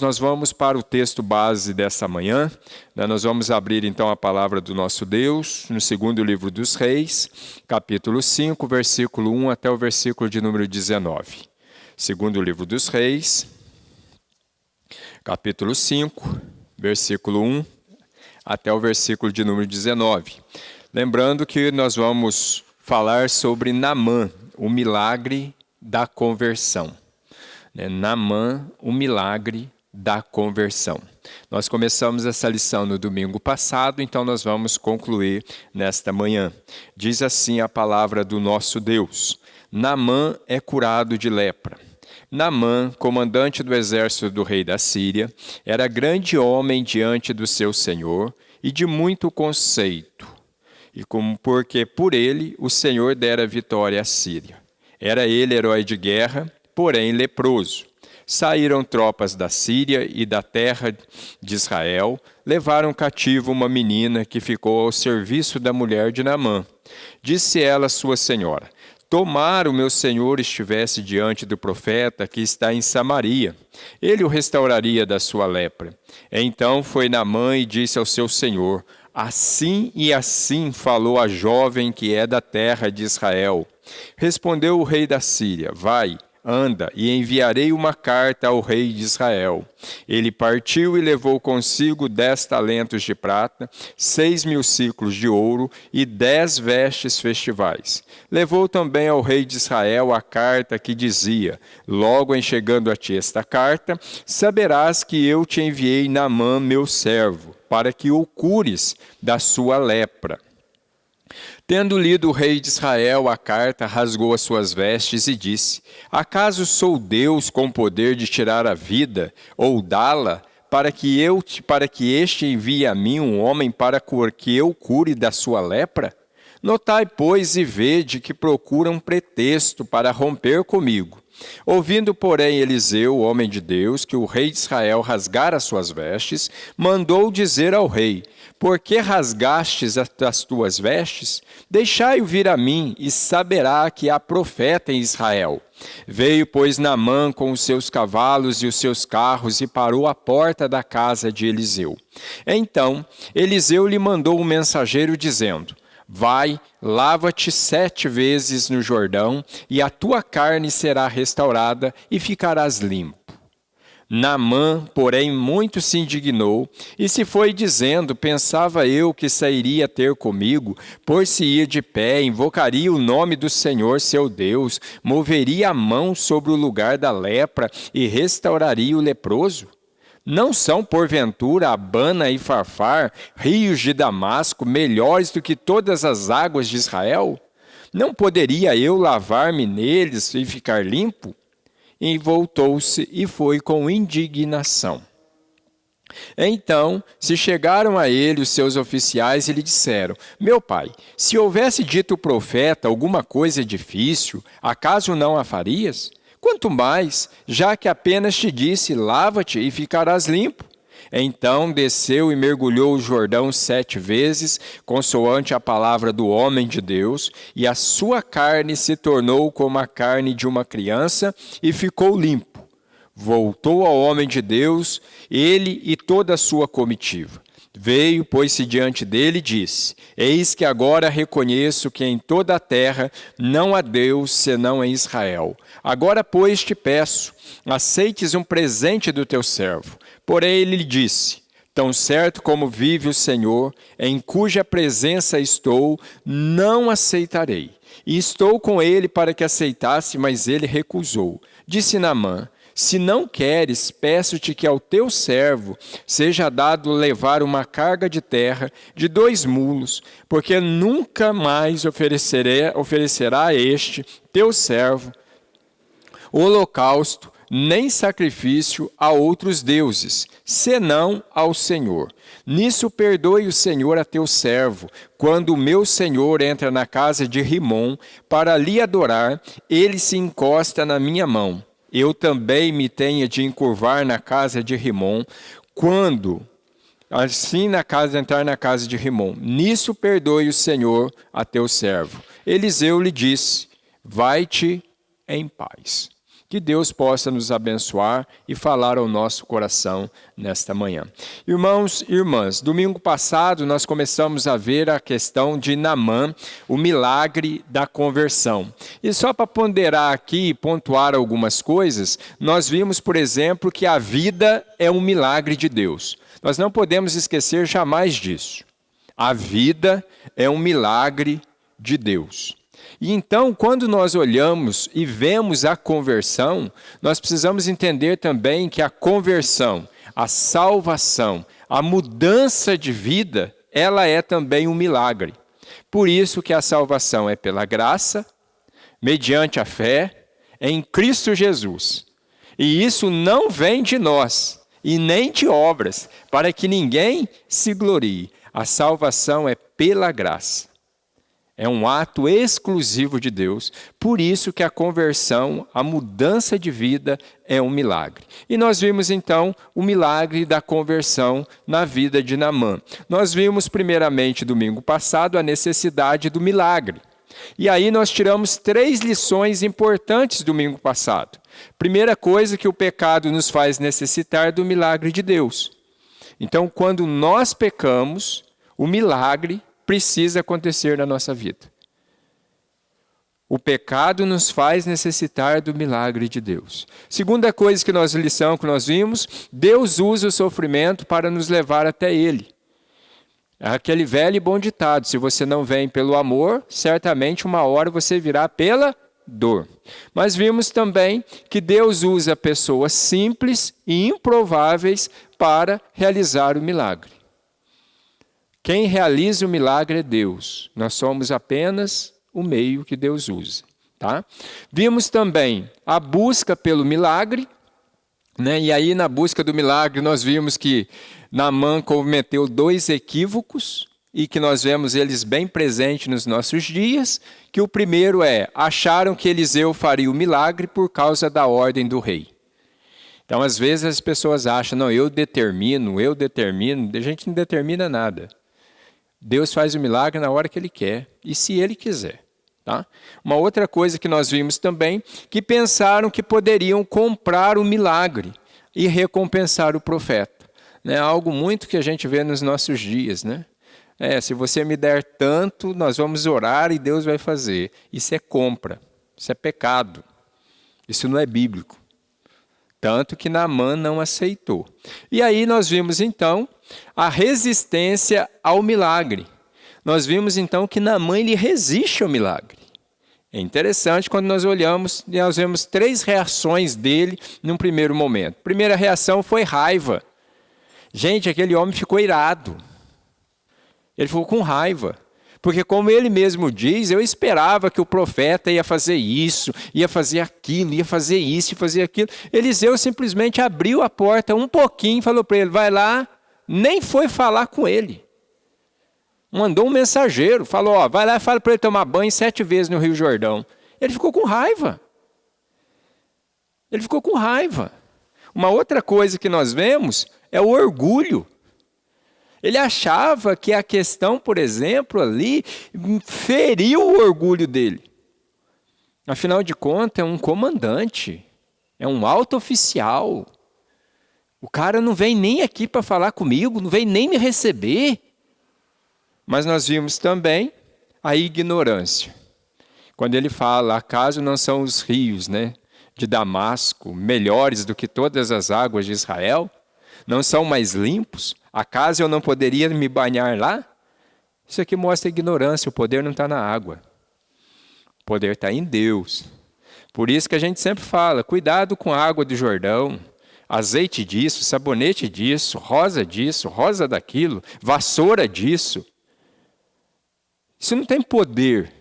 Nós vamos para o texto base dessa manhã. Nós vamos abrir então a palavra do nosso Deus no segundo livro dos Reis, capítulo 5, versículo 1 até o versículo de número 19. Segundo livro dos Reis, capítulo 5, versículo 1 até o versículo de número 19. Lembrando que nós vamos falar sobre Naamã, o milagre da conversão. Naamã, o milagre da conversão. Nós começamos essa lição no domingo passado, então nós vamos concluir nesta manhã. Diz assim a palavra do nosso Deus: Naamã é curado de lepra. Naamã, comandante do exército do rei da Síria, era grande homem diante do seu senhor e de muito conceito, porque por ele o Senhor dera vitória à Síria. Era ele herói de guerra, porém leproso. Saíram tropas da Síria e da terra de Israel, levaram cativo uma menina que ficou ao serviço da mulher de Naamã. Disse ela à sua senhora: tomara o meu senhor estivesse diante do profeta que está em Samaria. Ele o restauraria da sua lepra. Então foi Naamã e disse ao seu senhor: assim e assim falou a jovem que é da terra de Israel. Respondeu o rei da Síria: vai, anda, e enviarei uma carta ao rei de Israel. Ele partiu e levou consigo 10 talentos de prata, 6.000 siclos de ouro e 10 vestes festivais. Levou também ao rei de Israel a carta que dizia: logo em chegando a ti esta carta, saberás que eu te enviei Naamã, meu servo, para que o cures da sua lepra. Tendo lido o rei de Israel a carta, rasgou as suas vestes e disse: acaso sou Deus com poder de tirar a vida ou dá-la, para que este envie a mim um homem para que eu cure da sua lepra? Notai, pois, e vede que procuram pretexto para romper comigo. Ouvindo, porém, Eliseu, o homem de Deus, que o rei de Israel rasgara as suas vestes, mandou dizer ao rei: por que rasgastes as tuas vestes? Deixai-o vir a mim, e saberá que há profeta em Israel. Veio, pois, Naamã com os seus cavalos e os seus carros, e parou à porta da casa de Eliseu. Então, Eliseu lhe mandou um mensageiro, dizendo: vai, lava-te 7 vezes no Jordão, e a tua carne será restaurada, e ficarás limpo. Naamã, porém, muito se indignou, e se foi dizendo: pensava eu que sairia ter comigo, por-se-ia de pé, invocaria o nome do Senhor seu Deus, moveria a mão sobre o lugar da lepra e restauraria o leproso? Não são, porventura, Abana e Farfar, rios de Damasco, melhores do que todas as águas de Israel? Não poderia eu lavar-me neles e ficar limpo? E voltou-se e foi com indignação. Então se chegaram a ele os seus oficiais e lhe disseram: meu pai, se houvesse dito o profeta alguma coisa difícil, acaso não a farias? Quanto mais, já que apenas te disse: lava-te e ficarás limpo. Então desceu e mergulhou o Jordão 7 vezes, consoante a palavra do homem de Deus, e a sua carne se tornou como a carne de uma criança, e ficou limpo. Voltou ao homem de Deus, ele e toda a sua comitiva. Veio, pôs-se diante dele e disse: eis que agora reconheço que em toda a terra não há Deus senão em Israel. Agora, pois, te peço, aceites um presente do teu servo. Porém ele lhe disse: tão certo como vive o Senhor, em cuja presença estou, não aceitarei. E estou com ele para que aceitasse, mas ele recusou. Disse Naamã: se não queres, peço-te que ao teu servo seja dado levar uma carga de terra de 2 mulos, porque nunca mais oferecerá a este teu servo holocausto, nem sacrifício a outros deuses, senão ao Senhor. Nisso perdoe o Senhor a teu servo, quando o meu senhor entra na casa de Rimom para lhe adorar, ele se encosta na minha mão. Eu também me tenha de encurvar na casa de Rimom, quando assim entrar na casa de Rimom. Nisso perdoe o Senhor a teu servo. Eliseu lhe disse: vai-te em paz. Que Deus possa nos abençoar e falar ao nosso coração nesta manhã. Irmãos e irmãs, domingo passado nós começamos a ver a questão de Naamã, o milagre da conversão. E só para ponderar aqui e pontuar algumas coisas, nós vimos, por exemplo, que a vida é um milagre de Deus. Nós não podemos esquecer jamais disso. A vida é um milagre de Deus. E então, quando nós olhamos e vemos a conversão, nós precisamos entender também que a conversão, a salvação, a mudança de vida, ela é também um milagre. Por isso que a salvação é pela graça, mediante a fé, em Cristo Jesus. E isso não vem de nós, e nem de obras, para que ninguém se glorie. A salvação é pela graça. É um ato exclusivo de Deus, por isso que a conversão, a mudança de vida é um milagre. E nós vimos então o milagre da conversão na vida de Naamã. Nós vimos primeiramente domingo passado a necessidade do milagre. E aí nós tiramos 3 lições importantes domingo passado. Primeira coisa, que o pecado nos faz necessitar do milagre de Deus. Então, quando nós pecamos, o milagre precisa acontecer na nossa vida. O pecado nos faz necessitar do milagre de Deus. Segunda coisa lição que nós vimos, Deus usa o sofrimento para nos levar até Ele. É aquele velho e bom ditado, se você não vem pelo amor, certamente uma hora você virá pela dor. Mas vimos também que Deus usa pessoas simples e improváveis para realizar o milagre. Quem realiza o milagre é Deus. Nós somos apenas o meio que Deus usa. Tá? Vimos também a busca pelo milagre. Né? E aí, na busca do milagre, nós vimos que Naamã cometeu 2 equívocos e que nós vemos eles bem presentes nos nossos dias. Que o primeiro acharam que Eliseu faria o milagre por causa da ordem do rei. Então, às vezes, as pessoas acham, não, eu determino, a gente não determina nada. Deus faz o milagre na hora que Ele quer e se Ele quiser. Tá? Uma outra coisa que nós vimos também, que pensaram que poderiam comprar o milagre e recompensar o profeta. Né? Algo muito que a gente vê nos nossos dias. Né? Se você me der tanto, nós vamos orar e Deus vai fazer. Isso é compra, isso é pecado, isso não é bíblico. Tanto que Naamã não aceitou. E aí nós vimos então a resistência ao milagre. Nós vimos então que Naamã ele resiste ao milagre. É interessante quando nós olhamos e nós vemos 3 reações dele num primeiro momento. A primeira reação foi raiva. Gente, aquele homem ficou irado. Ele ficou com raiva. Porque como ele mesmo diz, eu esperava que o profeta ia fazer isso, ia fazer aquilo, ia fazer isso e fazer aquilo. Eliseu simplesmente abriu a porta um pouquinho e falou para ele, vai lá, nem foi falar com ele. Mandou um mensageiro, falou, vai lá e fala para ele tomar banho 7 vezes no Rio Jordão. Ele ficou com raiva. Ele ficou com raiva. Uma outra coisa que nós vemos é o orgulho. Ele achava que a questão, por exemplo, ali, feriu o orgulho dele. Afinal de contas, é um comandante, é um alto oficial. O cara não vem nem aqui para falar comigo, não vem nem me receber. Mas nós vimos também a ignorância. Quando ele fala, acaso não são os rios, né, de Damasco melhores do que todas as águas de Israel? Não são mais limpos? Acaso eu não poderia me banhar lá? Isso aqui mostra a ignorância, o poder não está na água. O poder está em Deus. Por isso que a gente sempre fala, cuidado com a água do Jordão, azeite disso, sabonete disso, rosa daquilo, vassoura disso. Isso não tem poder.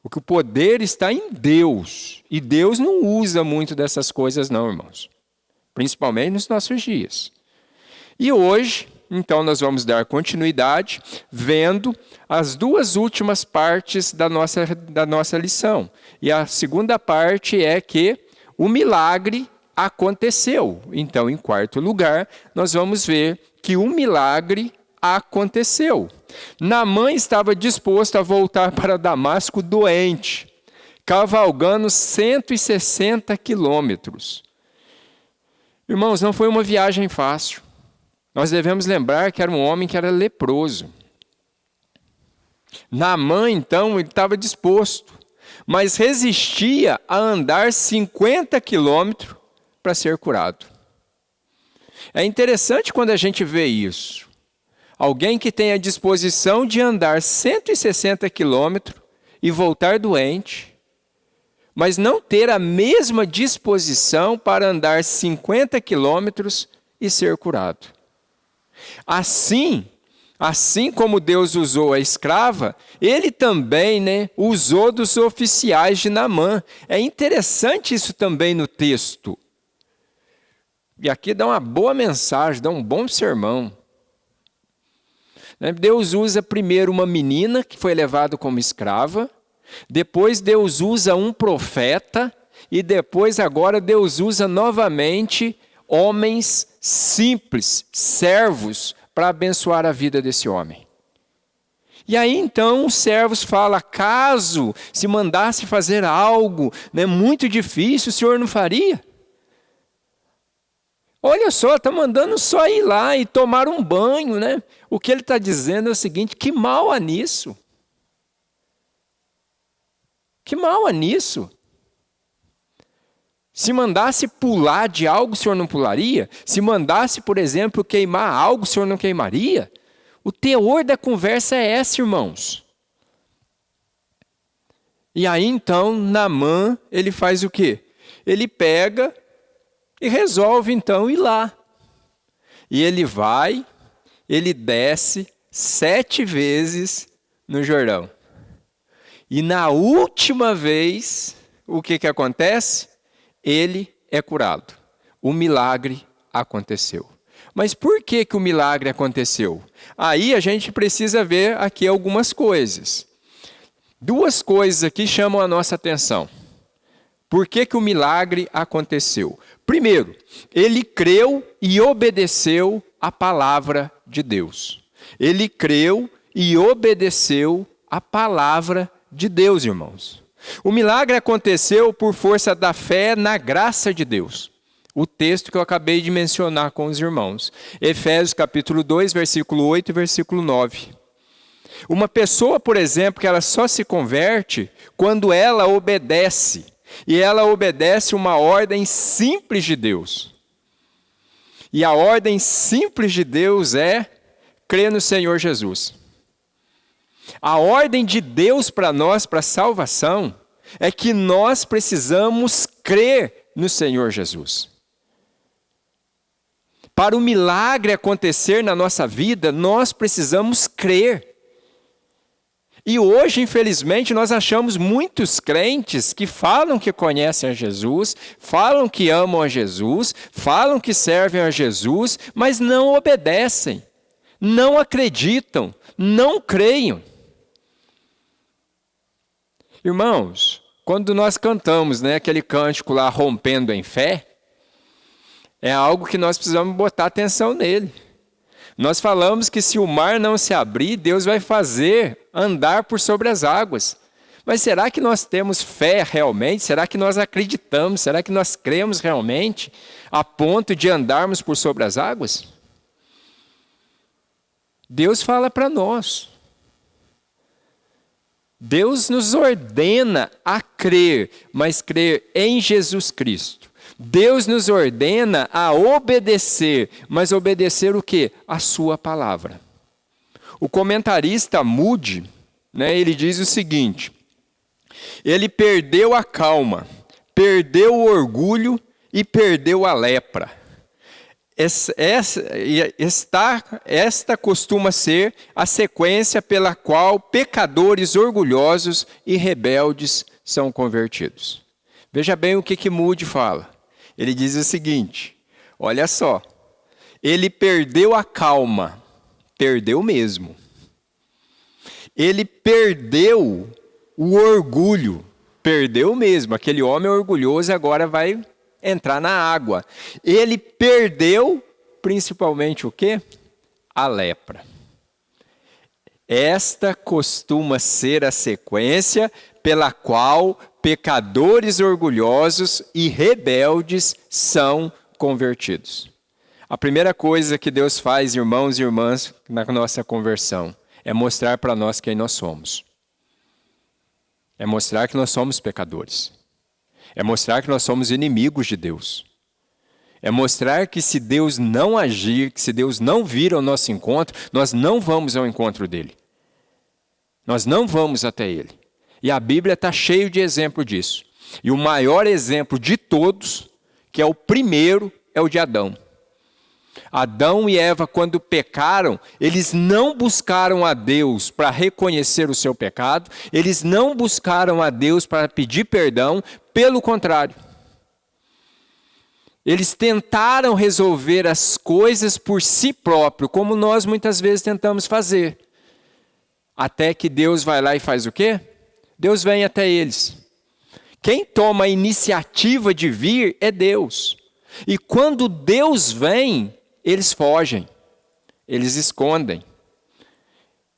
O poder está em Deus. E Deus não usa muito dessas coisas não, irmãos. Principalmente nos nossos dias. E hoje, então, nós vamos dar continuidade vendo as 2 últimas partes da nossa lição. E a segunda parte é que o milagre aconteceu. Então, em quarto lugar, nós vamos ver que o milagre aconteceu. Naamã estava disposto a voltar para Damasco doente, cavalgando 160 quilômetros. Irmãos, não foi uma viagem fácil. Nós devemos lembrar que era um homem que era leproso. Naamã, então, ele estava disposto, mas resistia a andar 50 quilômetros para ser curado. É interessante quando a gente vê isso. Alguém que tem a disposição de andar 160 quilômetros e voltar doente, mas não ter a mesma disposição para andar 50 quilômetros e ser curado. Assim como Deus usou a escrava, ele também, usou dos oficiais de Naamã. É interessante isso também no texto. E aqui dá uma boa mensagem, dá um bom sermão. Deus usa primeiro uma menina que foi levada como escrava, depois Deus usa um profeta, e depois agora Deus usa novamente homens simples, servos, para abençoar a vida desse homem. E aí então os servos falam, caso se mandasse fazer algo muito difícil, o senhor não faria? Olha só, está mandando só ir lá e tomar um banho, O que ele está dizendo é o seguinte, que mal há nisso? Que mal há nisso? Se mandasse pular de algo, o senhor não pularia? Se mandasse, por exemplo, queimar algo, o senhor não queimaria? O teor da conversa é esse, irmãos. E aí então, Naamã, ele faz o quê? Ele pega e resolve então ir lá. E ele vai, ele desce 7 vezes no Jordão. E na última vez, o que acontece? Ele é curado. O milagre aconteceu. Mas por que o milagre aconteceu? Aí a gente precisa ver aqui algumas coisas. 2 coisas aqui chamam a nossa atenção. Por que o milagre aconteceu? Primeiro, ele creu e obedeceu a palavra de Deus. Ele creu e obedeceu a palavra de Deus, irmãos. O milagre aconteceu por força da fé na graça de Deus. O texto que eu acabei de mencionar com os irmãos. Efésios capítulo 2, versículo 8 e versículo 9. Uma pessoa, por exemplo, que ela só se converte quando ela obedece. E ela obedece uma ordem simples de Deus. E a ordem simples de Deus é crer no Senhor Jesus. A ordem de Deus para nós, para a salvação, é que nós precisamos crer no Senhor Jesus. Para o milagre acontecer na nossa vida, nós precisamos crer. E hoje, infelizmente, nós achamos muitos crentes que falam que conhecem a Jesus, falam que amam a Jesus, falam que servem a Jesus, mas não obedecem, não acreditam, não creem. Irmãos, quando nós cantamos aquele cântico lá, rompendo em fé, é algo que nós precisamos botar atenção nele. Nós falamos que se o mar não se abrir, Deus vai fazer andar por sobre as águas. Mas será que nós temos fé realmente? Será que nós acreditamos? Será que nós cremos realmente a ponto de andarmos por sobre as águas? Deus fala para nós. Deus nos ordena a crer, mas crer em Jesus Cristo. Deus nos ordena a obedecer, mas obedecer o quê? A sua palavra. O comentarista Moody, ele diz o seguinte: ele perdeu a calma, perdeu o orgulho e perdeu a lepra. Esta costuma ser a sequência pela qual pecadores orgulhosos e rebeldes são convertidos. Veja bem o que Moody fala. Ele diz o seguinte, olha só, ele perdeu a calma, perdeu mesmo. Ele perdeu o orgulho, perdeu mesmo. Aquele homem orgulhoso agora vai entrar na água. Ele perdeu principalmente o quê? A lepra. Esta costuma ser a sequência pela qual pecadores orgulhosos e rebeldes são convertidos. A primeira coisa que Deus faz, irmãos e irmãs, na nossa conversão, é mostrar para nós quem nós somos. É mostrar que nós somos pecadores. É mostrar que nós somos inimigos de Deus. É mostrar que se Deus não agir, que se Deus não vir ao nosso encontro, nós não vamos ao encontro dele. Nós não vamos até ele. E a Bíblia está cheia de exemplo disso. E o maior exemplo de todos, que é o primeiro, é o de Adão. Adão e Eva, quando pecaram, eles não buscaram a Deus para reconhecer o seu pecado, eles não buscaram a Deus para pedir perdão, pelo contrário. Eles tentaram resolver as coisas por si próprio, como nós muitas vezes tentamos fazer. Até que Deus vai lá e faz o quê? Deus vem até eles. Quem toma a iniciativa de vir é Deus. E quando Deus vem, eles fogem, eles escondem.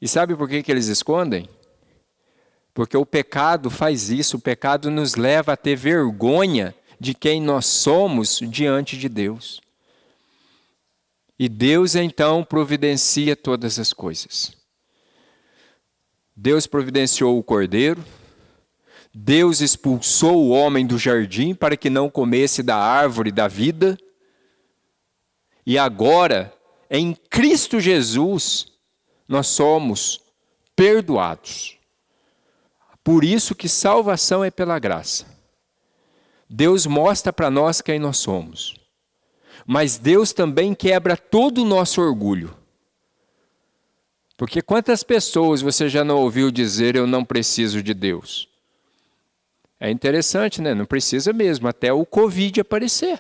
E sabe por que eles escondem? Porque o pecado faz isso, o pecado nos leva a ter vergonha de quem nós somos diante de Deus. E Deus então providencia todas as coisas. Deus providenciou o cordeiro, Deus expulsou o homem do jardim para que não comesse da árvore da vida. E agora, em Cristo Jesus, nós somos perdoados. Por isso que salvação é pela graça. Deus mostra para nós quem nós somos. Mas Deus também quebra todo o nosso orgulho. Porque quantas pessoas você já não ouviu dizer, eu não preciso de Deus? É interessante, né? Não precisa mesmo, até o Covid aparecer.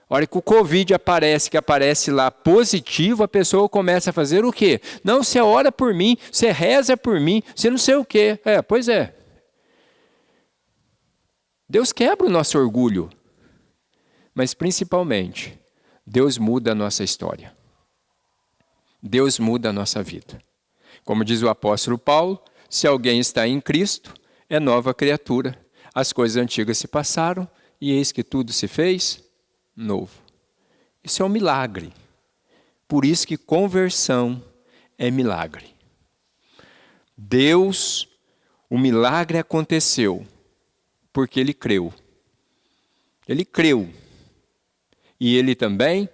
A hora que o Covid aparece, que aparece lá positivo, a pessoa começa a fazer o quê? Não, você ora por mim, você reza por mim, você não sei o quê. Pois é. Deus quebra o nosso orgulho. Mas principalmente, Deus muda a nossa história. Deus muda a nossa vida. Como diz o apóstolo Paulo, se alguém está em Cristo, é nova criatura. As coisas antigas se passaram e eis que tudo se fez novo. Isso é um milagre. Por isso que conversão é milagre. Deus, o milagre aconteceu porque ele creu. Ele creu. E ele também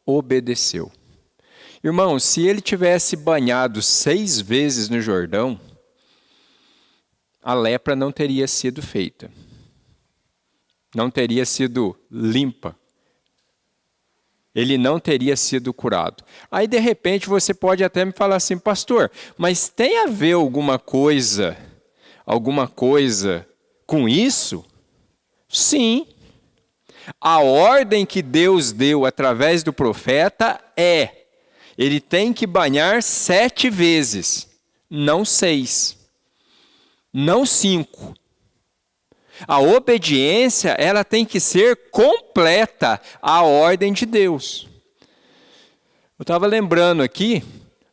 obedeceu. Irmão, se ele tivesse banhado 6 vezes no Jordão, a lepra não teria sido feita. Não teria sido limpa. Ele não teria sido curado. Aí, de repente, você pode até me falar assim, pastor, mas tem a ver alguma coisa com isso? Sim. A ordem que Deus deu através do profeta ele tem que banhar 7 vezes, não 6, não 5. A obediência, ela tem que ser completa à ordem de Deus. Eu estava lembrando aqui,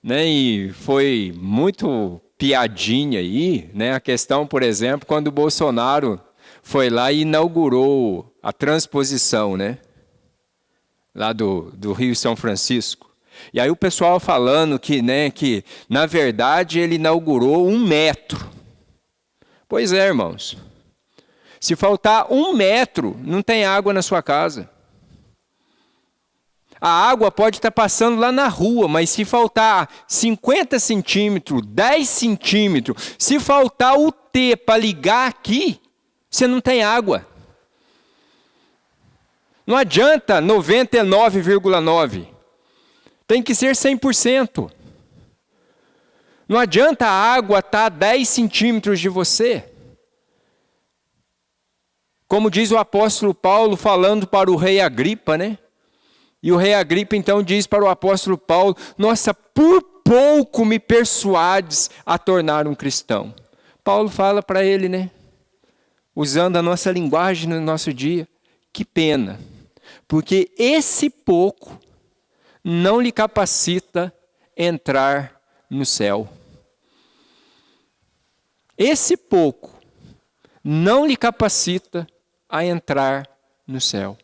né, e foi muito piadinha aí, né, a questão, por exemplo, quando o Bolsonaro foi lá e inaugurou a transposição, né, lá do Rio São Francisco. E aí o pessoal falando que na verdade ele inaugurou 1 metro. Pois é, irmãos. Se faltar 1 metro, não tem água na sua casa. A água pode estar passando lá na rua, mas se faltar 50 centímetros, 10 centímetros, se faltar o T para ligar aqui, você não tem água. Não adianta 99,9. Tem que ser 100%. Não adianta a água estar a 10 centímetros de você. Como diz o apóstolo Paulo falando para o rei Agripa, né? E o rei Agripa então diz para o apóstolo Paulo, nossa, por pouco me persuades a tornar um cristão. Paulo fala para ele, né? Usando a nossa linguagem no nosso dia, que pena, porque esse pouco não lhe capacita entrar no céu. Esse pouco não lhe capacita a entrar no céu.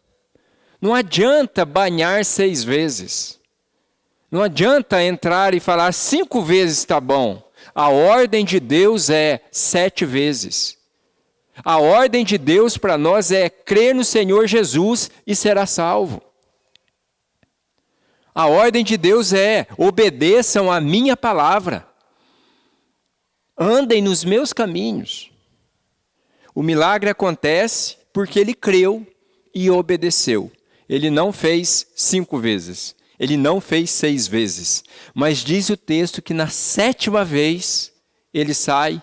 Não adianta banhar 6 vezes. Não adianta entrar e falar 5 vezes está bom. A ordem de Deus é 7 vezes. A ordem de Deus para nós é crer no Senhor Jesus e será salvo. A ordem de Deus é obedeçam a minha palavra. Andem nos meus caminhos. O milagre acontece porque ele creu e obedeceu. Ele não fez 5 vezes. Ele não fez 6 vezes. Mas diz o texto que na 7ª vez ele sai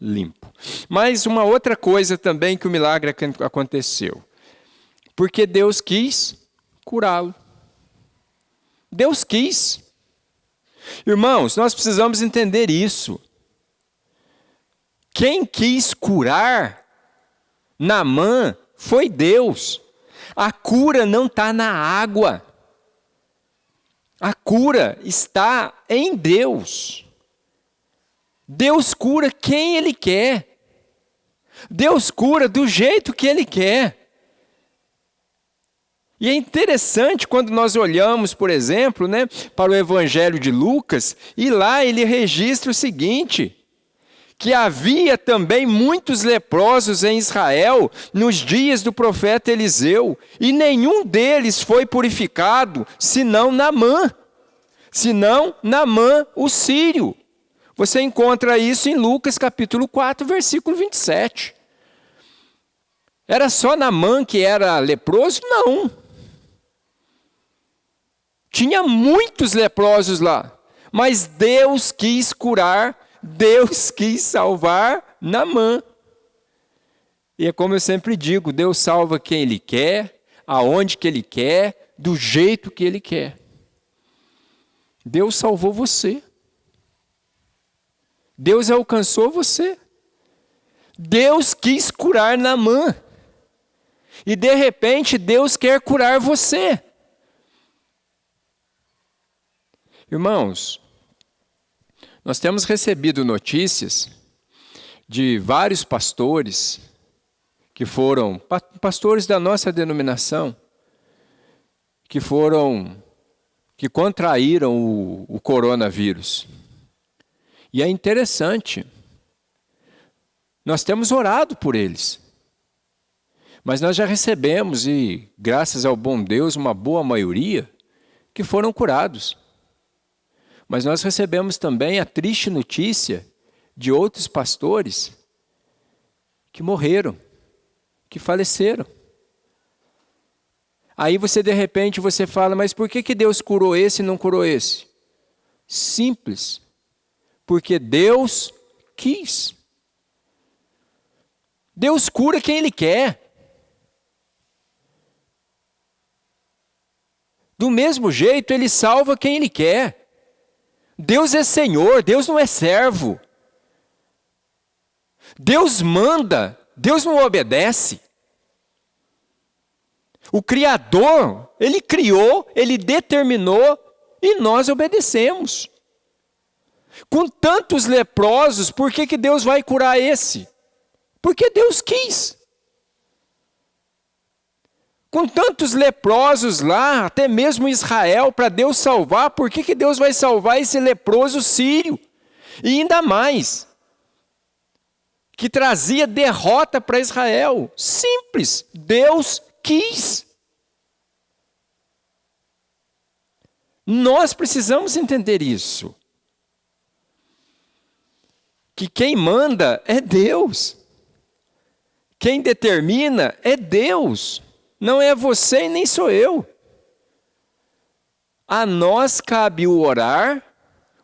limpo. Mas uma outra coisa também que o milagre aconteceu. Porque Deus quis curá-lo. Deus quis. Irmãos, nós precisamos entender isso. Quem quis curar Naamã foi Deus. A cura não está na água. A cura está em Deus. Deus cura quem Ele quer. Deus cura do jeito que Ele quer. E é interessante quando nós olhamos, por exemplo, para o Evangelho de Lucas, e lá ele registra o seguinte, que havia também muitos leprosos em Israel nos dias do profeta Eliseu, e nenhum deles foi purificado, senão Naamã o sírio. Você encontra isso em Lucas capítulo 4, versículo 27. Era só Naamã que era leproso? Não. Tinha muitos leprosos lá, mas Deus quis curar, Deus quis salvar Naamã. E é como eu sempre digo, Deus salva quem Ele quer, aonde que Ele quer, do jeito que Ele quer. Deus salvou você. Deus alcançou você. Deus quis curar Naamã. E de repente Deus quer curar você. Irmãos, nós temos recebido notícias de vários pastores que foram pastores da nossa denominação, que contraíram o coronavírus. E é interessante, nós temos orado por eles, mas nós já recebemos, e graças ao bom Deus, uma boa maioria, que foram curados. Mas nós recebemos também a triste notícia de outros pastores que morreram, que faleceram. Aí de repente você fala, mas por que Deus curou esse e não curou esse? Simples, porque Deus quis. Deus cura quem Ele quer. Do mesmo jeito, Ele salva quem Ele quer. Deus é Senhor, Deus não é servo. Deus manda, Deus não obedece. O Criador, Ele criou, Ele determinou e nós obedecemos. Com tantos leprosos, por que Deus vai curar esse? Porque Deus quis. Com tantos leprosos lá, até mesmo Israel, para Deus salvar, por que Deus vai salvar esse leproso sírio? E ainda mais, que trazia derrota para Israel. Simples, Deus quis. Nós precisamos entender isso. Que quem manda é Deus. Quem determina é Deus. Não é você e nem sou eu. A nós cabe o orar,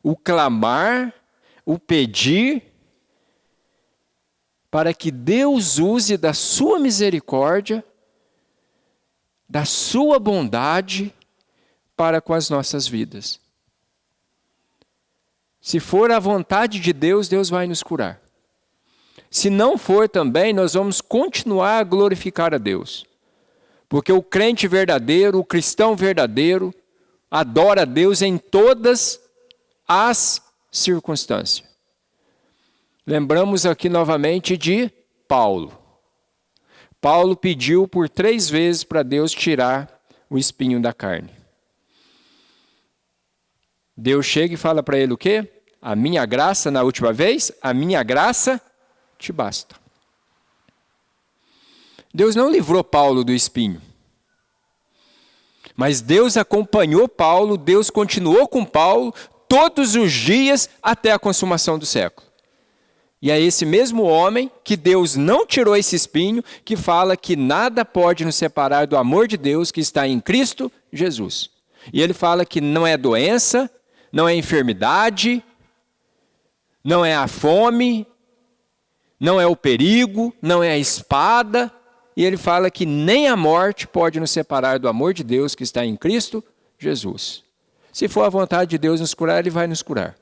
o clamar, o pedir, para que Deus use da sua misericórdia, da sua bondade, para com as nossas vidas. Se for a vontade de Deus, Deus vai nos curar. Se não for também, nós vamos continuar a glorificar a Deus. Porque o crente verdadeiro, o cristão verdadeiro, adora a Deus em todas as circunstâncias. Lembramos aqui novamente de Paulo. Paulo pediu por 3 vezes para Deus tirar o espinho da carne. Deus chega e fala para ele o quê? A minha graça, na última vez, a minha graça te basta. Deus não livrou Paulo do espinho. Mas Deus acompanhou Paulo, Deus continuou com Paulo todos os dias até a consumação do século. E é esse mesmo homem que Deus não tirou esse espinho, que fala que nada pode nos separar do amor de Deus que está em Cristo Jesus. E ele fala que não é doença, não é enfermidade, não é a fome, não é o perigo, não é a espada. E ele fala que nem a morte pode nos separar do amor de Deus que está em Cristo Jesus. Se for a vontade de Deus nos curar, Ele vai nos curar.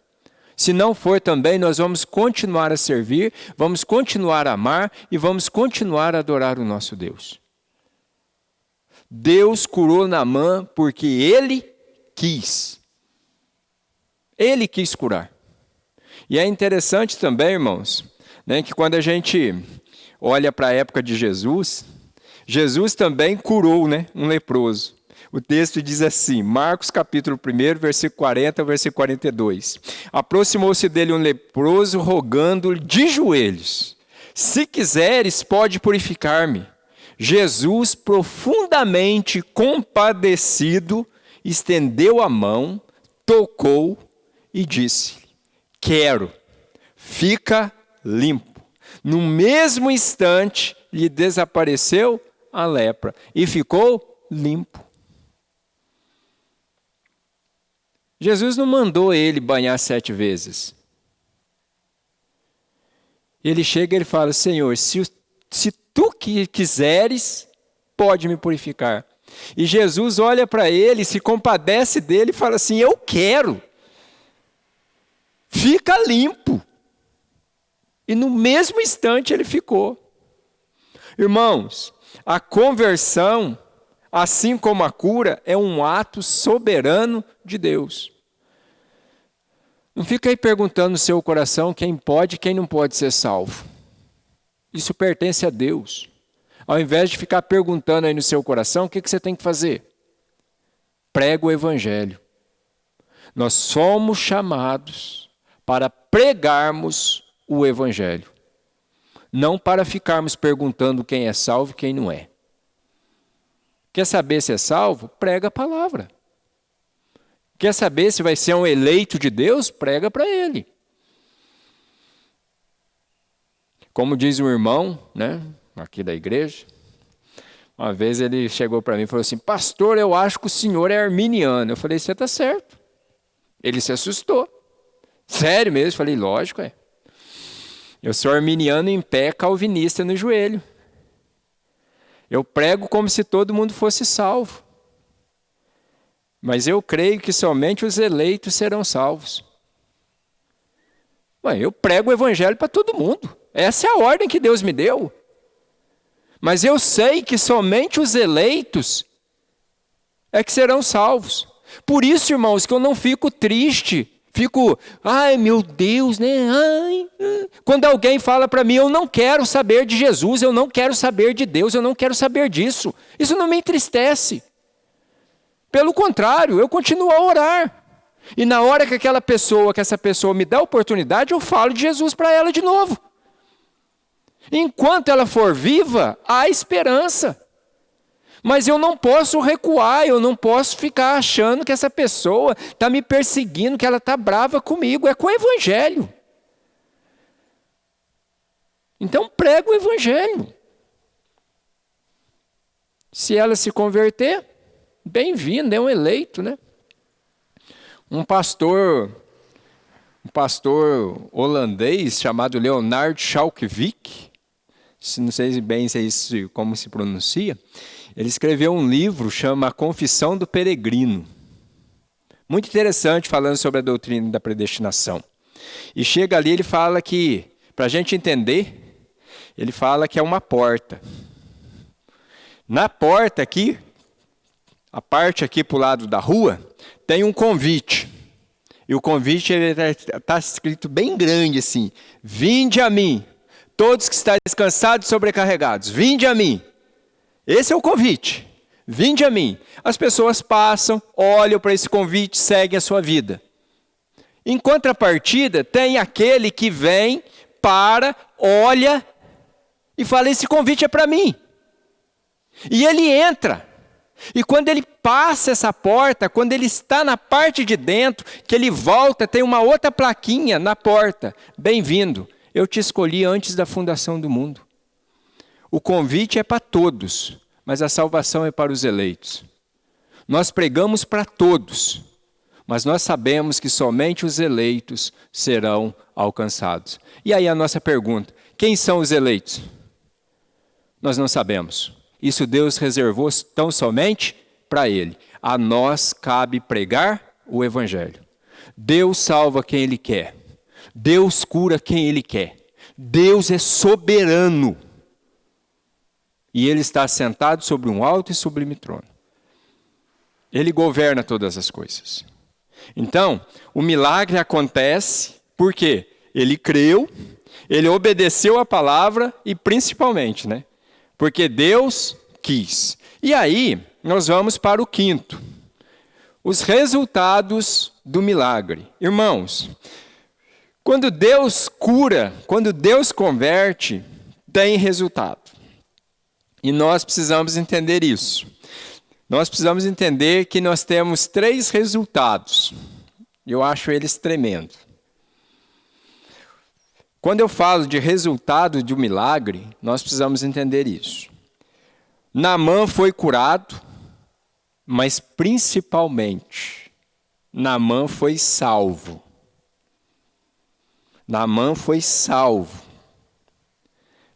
Se não for também, nós vamos continuar a servir, vamos continuar a amar e vamos continuar a adorar o nosso Deus. Deus curou Naamã porque Ele quis. Ele quis curar. E é interessante também, irmãos, né, que quando a gente olha para a época de Jesus, Jesus também curou, né, um leproso. O texto diz assim, Marcos capítulo 1, versículo 40, versículo 42. Aproximou-se dele um leproso, rogando-lhe de joelhos: se quiseres, pode purificar-me. Jesus, profundamente compadecido, estendeu a mão, tocou e disse: quero, fica limpo. No mesmo instante, lhe desapareceu a lepra e ficou limpo. Jesus não mandou ele banhar 7 vezes. Ele chega e ele fala: Senhor, se tu quiseres, pode me purificar. E Jesus olha para ele, se compadece dele e fala assim: eu quero. Fica limpo. E no mesmo instante ele ficou. Irmãos, a conversão, assim como a cura, é um ato soberano de Deus. Não fica aí perguntando no seu coração quem pode e quem não pode ser salvo. Isso pertence a Deus. Ao invés de ficar perguntando aí no seu coração, o que você tem que fazer? Prega o Evangelho. Nós somos chamados para pregarmos o Evangelho. Não para ficarmos perguntando quem é salvo e quem não é. Quer saber se é salvo? Prega a palavra. Quer saber se vai ser um eleito de Deus? Prega para ele. Como diz um irmão, né, aqui da igreja, uma vez ele chegou para mim e falou assim: pastor, eu acho que o senhor é arminiano. Eu falei: você está certo. Ele se assustou. Sério mesmo? Eu falei: lógico, é. Eu sou arminiano em pé, calvinista no joelho. Eu prego como se todo mundo fosse salvo. Mas eu creio que somente os eleitos serão salvos. Bom, eu prego o Evangelho para todo mundo. Essa é a ordem que Deus me deu. Mas eu sei que somente os eleitos é que serão salvos. Por isso, irmãos, que eu não fico triste. Fico, ai meu Deus, né? Ai. Quando alguém fala para mim: eu não quero saber de Jesus, eu não quero saber de Deus, eu não quero saber disso. Isso não me entristece. Pelo contrário, eu continuo a orar. E na hora que essa pessoa me dá a oportunidade, eu falo de Jesus para ela de novo. Enquanto ela for viva, há esperança. Mas eu não posso recuar, eu não posso ficar achando que essa pessoa está me perseguindo, que ela está brava comigo. É com o Evangelho. Então prega o Evangelho. Se ela se converter, bem-vindo, é um eleito, né? Um pastor holandês chamado Leonard Schalkwijk, não sei bem como se pronuncia, ele escreveu um livro chamado A Confissão do Peregrino. Muito interessante, falando sobre a doutrina da predestinação. E chega ali, ele fala que, para a gente entender, ele fala que é uma porta. Na porta aqui, a parte aqui para o lado da rua, tem um convite. E o convite está escrito bem grande assim: vinde a mim, Todos que estáis cansados e sobrecarregados, vinde a mim. Esse é o convite. Vinde a mim. As pessoas passam, olham para esse convite, seguem a sua vida. Em contrapartida, tem aquele que vem, para, olha e fala, esse convite é para mim. E ele entra. E quando ele passa essa porta, quando ele está na parte de dentro, que ele volta, tem uma outra plaquinha na porta. Bem-vindo, eu te escolhi antes da fundação do mundo. O convite é para todos, mas a salvação é para os eleitos. Nós pregamos para todos, mas nós sabemos que somente os eleitos serão alcançados. E aí a nossa pergunta, quem são os eleitos? Nós não sabemos. Isso Deus reservou tão somente para Ele. A nós cabe pregar o Evangelho. Deus salva quem Ele quer. Deus cura quem Ele quer. Deus é soberano. E Ele está sentado sobre um alto e sublime trono. Ele governa todas as coisas. Então, o milagre acontece porque ele creu, ele obedeceu a palavra e principalmente, porque Deus quis. E aí, nós vamos para o quinto. Os resultados do milagre. Irmãos, quando Deus cura, quando Deus converte, tem resultado. E nós precisamos entender isso. Nós precisamos entender que nós temos 3 resultados. Eu acho eles tremendos. Quando eu falo de resultado de um milagre, nós precisamos entender isso. Naamã foi curado, mas principalmente, Naamã foi salvo. Naamã foi salvo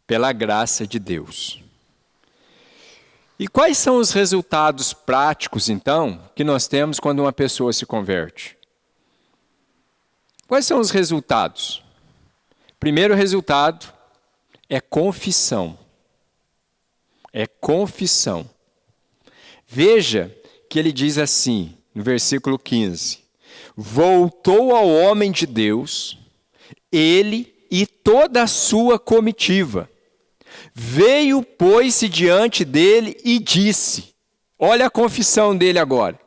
pela graça de Deus. E quais são os resultados práticos, então, que nós temos quando uma pessoa se converte? Quais são os resultados? Primeiro resultado é confissão. É confissão. Veja que ele diz assim, no versículo 15: voltou ao homem de Deus, ele e toda a sua comitiva. Veio, pôs-se diante dele e disse, olha a confissão dele agora,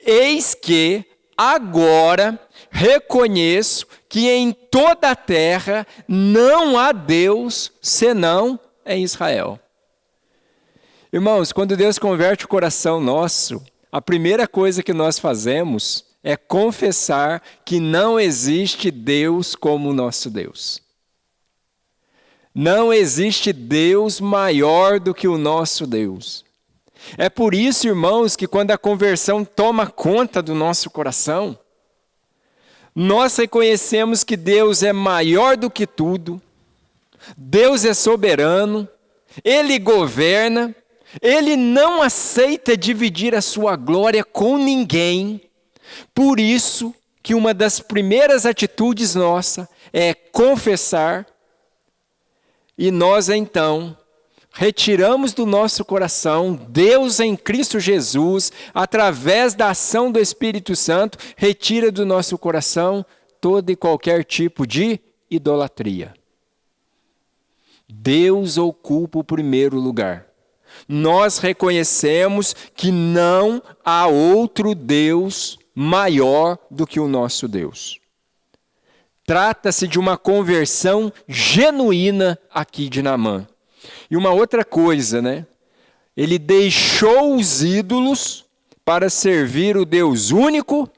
eis que agora reconheço que em toda a terra não há Deus senão em Israel. Irmãos, quando Deus converte o coração nosso, a primeira coisa que nós fazemos é confessar que não existe Deus como o nosso Deus. Não existe Deus maior do que o nosso Deus. É por isso, irmãos, que quando a conversão toma conta do nosso coração, nós reconhecemos que Deus é maior do que tudo, Deus é soberano, Ele governa, Ele não aceita dividir a sua glória com ninguém. Por isso que uma das primeiras atitudes nossa é confessar. E nós, então, retiramos do nosso coração Deus em Cristo Jesus, através da ação do Espírito Santo, retira do nosso coração todo e qualquer tipo de idolatria. Deus ocupa o primeiro lugar. Nós reconhecemos que não há outro Deus maior do que o nosso Deus. Trata-se de uma conversão genuína aqui de Naamã. E uma outra coisa, Ele deixou os ídolos para servir o Deus único,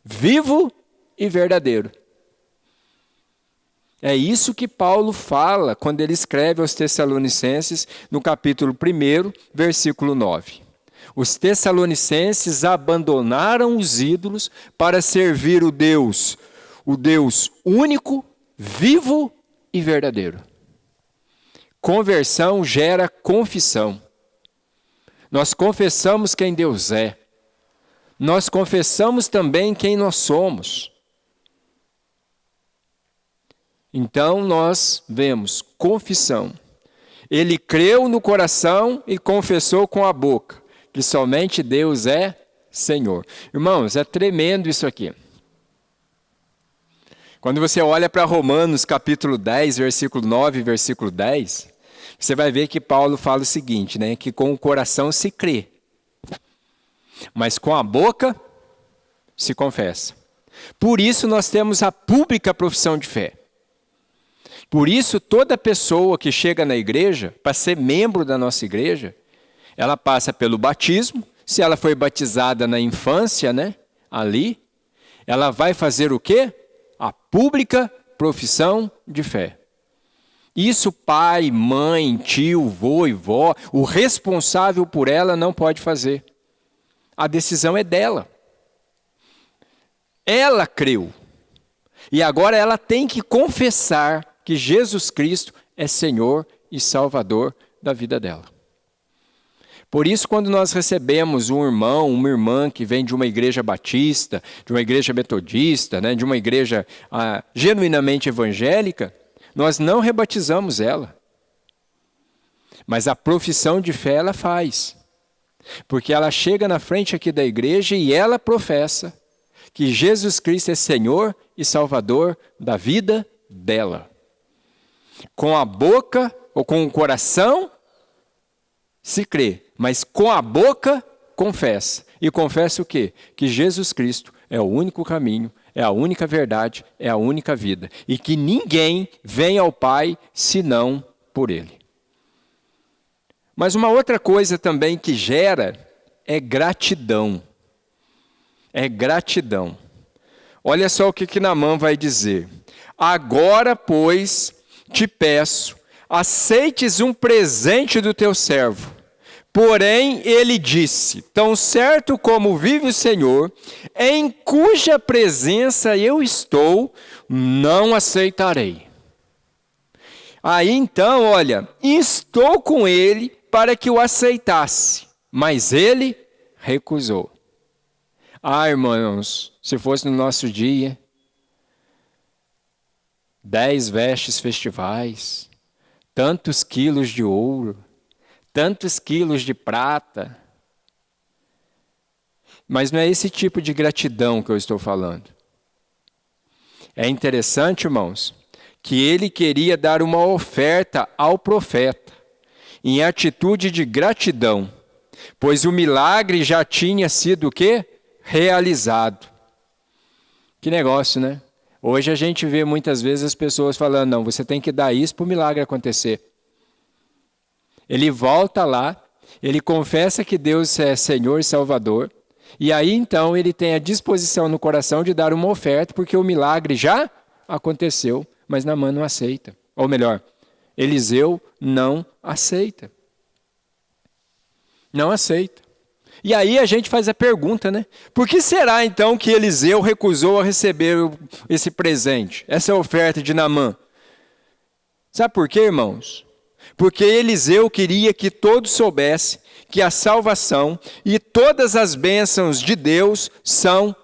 vivo e verdadeiro. É isso que Paulo fala quando ele escreve aos Tessalonicenses, no capítulo 1, versículo 9. Os Tessalonicenses abandonaram os ídolos para servir o Deus único, vivo e verdadeiro. Conversão gera confissão. Nós confessamos quem Deus é. Nós confessamos também quem nós somos. Então nós vemos confissão. Ele creu no coração e confessou com a boca que somente Deus é Senhor. Irmãos, é tremendo isso aqui. Quando você olha para Romanos capítulo 10, versículo 9 e versículo 10, você vai ver que Paulo fala o seguinte, né? Que com o coração se crê, mas com a boca se confessa. Por isso nós temos a pública profissão de fé. Por isso toda pessoa que chega na igreja, para ser membro da nossa igreja, ela passa pelo batismo. Se ela foi batizada na infância, né? Ali, ela vai fazer o quê? A pública profissão de fé. Isso pai, mãe, tio, vô e vó, o responsável por ela não pode fazer. A decisão é dela. Ela creu. E agora ela tem que confessar que Jesus Cristo é Senhor e Salvador da vida dela. Por isso, quando nós recebemos um irmão, uma irmã que vem de uma igreja batista, de uma igreja metodista, né, de uma igreja genuinamente evangélica, nós não rebatizamos ela. Mas a profissão de fé ela faz. Porque ela chega na frente aqui da igreja e ela professa que Jesus Cristo é Senhor e Salvador da vida dela. Com a boca ou com o coração se crê, mas com a boca confessa. E confessa o quê? Que Jesus Cristo é o único caminho, é a única verdade, é a única vida. E que ninguém vem ao Pai senão por Ele. Mas uma outra coisa também que gera é gratidão. É gratidão. Olha só o que Naamã vai dizer. Agora, pois, te peço, aceites um presente do teu servo. Porém, ele disse, tão certo como vive o Senhor, em cuja presença eu estou, não aceitarei. Aí então, olha, estou com ele para que o aceitasse, mas ele recusou. Irmãos, se fosse no nosso dia, 10 vestes festivais, tantos quilos de ouro, tantos quilos de prata. Mas não é esse tipo de gratidão que eu estou falando. É interessante, irmãos, que ele queria dar uma oferta ao profeta, em atitude de gratidão, pois o milagre já tinha sido o quê? Realizado. Que negócio, né? Hoje a gente vê muitas vezes as pessoas falando, não, você tem que dar isso para o milagre acontecer. Ele volta lá, ele confessa que Deus é Senhor e Salvador, e aí então ele tem a disposição no coração de dar uma oferta, porque o milagre já aconteceu, mas Naamã não aceita. Ou melhor, Eliseu não aceita. Não aceita. E aí a gente faz a pergunta, né? Por que será então que Eliseu recusou a receber esse presente, essa oferta de Naamã? Sabe por quê, irmãos? Porque Eliseu queria que todos soubessem que a salvação e todas as bênçãos de Deus são